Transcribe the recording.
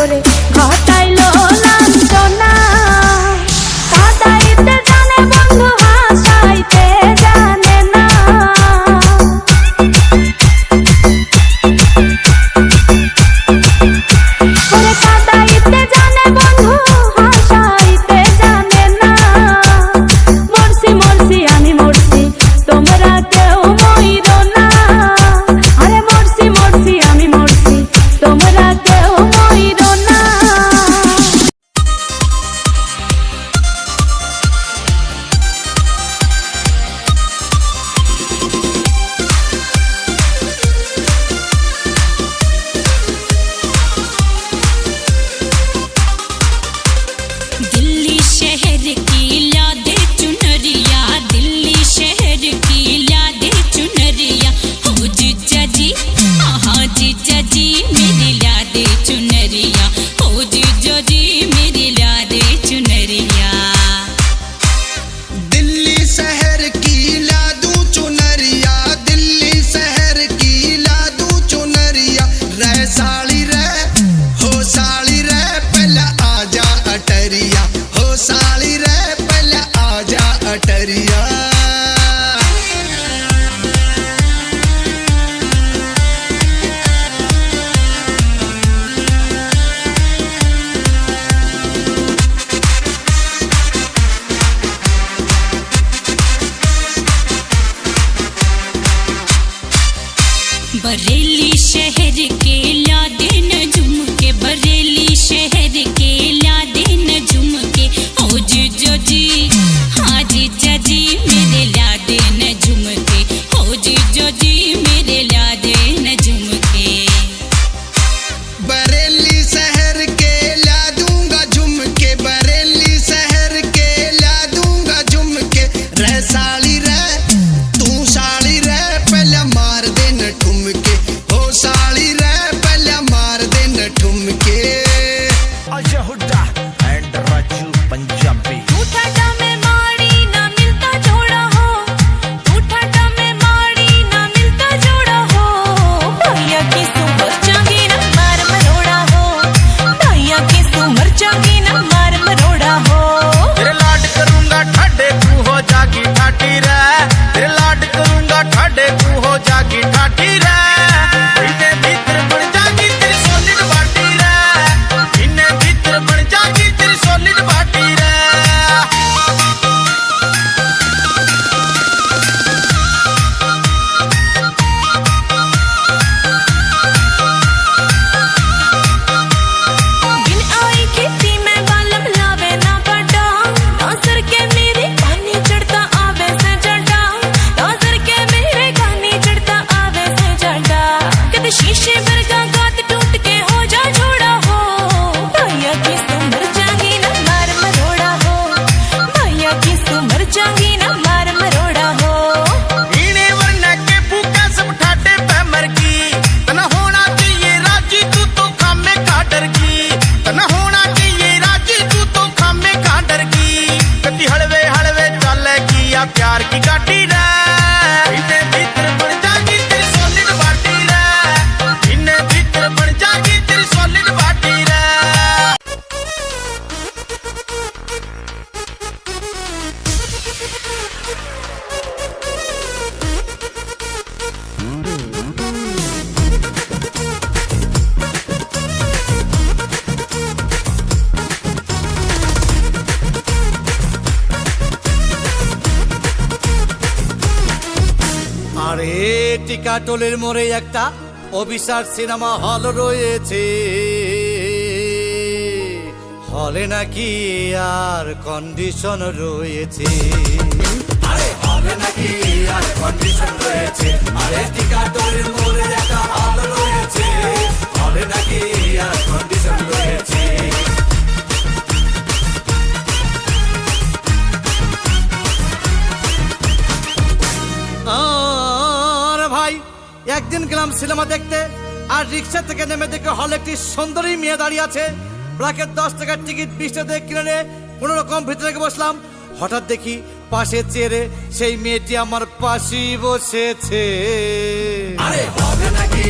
করে ঘটাইলো লাঞ্ছনা। কাদাইতে জানে বন্ধু হাসাইতে জানে না। ওরে কাদাইতে জানে বন্ধু হাসাইতে জানে না। মরছি মরছি আমি মরছি তোমরা কেউ মইরো না। আরে মরছি মরছি আমি মরছি তোমরা কেউ মইরো না। दिल्ली शहर की लादे चुनरिया, दिल्ली शहर की लादे चुनरिया, हो जीजा जी हाँ जीजा जी मेरी लादे चुनरिया, हो जीजा जी मेरी लादे चुनरिया। दिल्ली शहर की लादू चुनरिया, दिल्ली शहर की लादू चुनरिया। रे साली रे हो साली रे पहले आजा अटरिया, हो साली रे पहले आजा अटरिया। बरेली शहर के लादे न झुमके, बरेली शहर के लादे न झुमके, हो जीजा जी हाँ जीजा जी मेरे लादे न झुमके, हो जीजा जी मेरे लादे न झुमके। बरेली शहर के ला दूंगा झुमके, बरेली शहर के ला दूंगा झुमके। रे साली रे तू साली रे पहले मार दे न ठुमके, हो साली रे पहले मार दे न ठुमके। अजय हुड्डा एंड राजू पंजाबी। तू ठाडा में माड़ी ना मिलता जोड़ा हो, तू ठाडा में माड़ी ना मिलता जोड़ा हो। भैया की सुमर चांगी ना मार मरोड़ा हो, भैया की सुमर चांगी ना मार मरोड़ा हो। तेरे लाड करूंगा ठाडे तू हो जागी ठाठी रे, तेरे लाड करूंगा ठाडे तू हो जागी ठाठी रे। इन्हें भीतर बन जागी तेरी सॉलिड बाटी रे, इन्हें भीतर बन जागी तेरी सॉलिड बाटी रे। बिन आई खेती में बालम लावे ना पटा, नौसर के मेरे खानी चढ़ता आवे से जड़ा, नौसर के मेरे खानी चढ़ता आवे से जड़ा। कद शीशे बरगा गात टूट के हो जा छोड़ा हो, भैया की सुमर जागी ना मार मरोड़ा हो, भैया की सुमर जागी ना मार मरोड़ा हो। इन्हें वरना के भूखा सब ठाटे पे मर की, तना होना चाहिए राजी तू तो खामे का डर की, तना होना चाहिए राजी तू तो खामे का डर की। कति हलवे हलवे चले की या प्यार की गाटी रे, इन्हें भीतर बन जागी तेरी सॉलिड बाटी रे, इन्हें भीतर बन जागी तेरी सॉलिड बाटी रे। আরে টিকাটোলের মোড়ে একটা অভিসার সিনেমা হল রয়েছে, হলে নাকি আর কন্ডিশন রয়েছে। আরে হলে নাকি আর কন্ডিশন রয়েছে, আরে টিকাটোলের মোড়ে একটা হল রয়েছে, হলে নাকি আর কন্ডিশন রয়েছে। আর ভাই একদিন গেলাম সিনেমা দেখতে, আর রিক্সা থেকে নেমে দেখে হলে একটি সুন্দরী মেয়ে দাঁড়িয়ে আছে। ব্র্যাকেট 10 টাকার টিকিট 20 টাকা দিয়ে কিনে কোনো রকম ভিতরে বসলাম। হঠাৎ দেখি পাশে চেয়ারে সেই মেয়েটি আমার পাশেই বসেছে। আরে হবে নাকি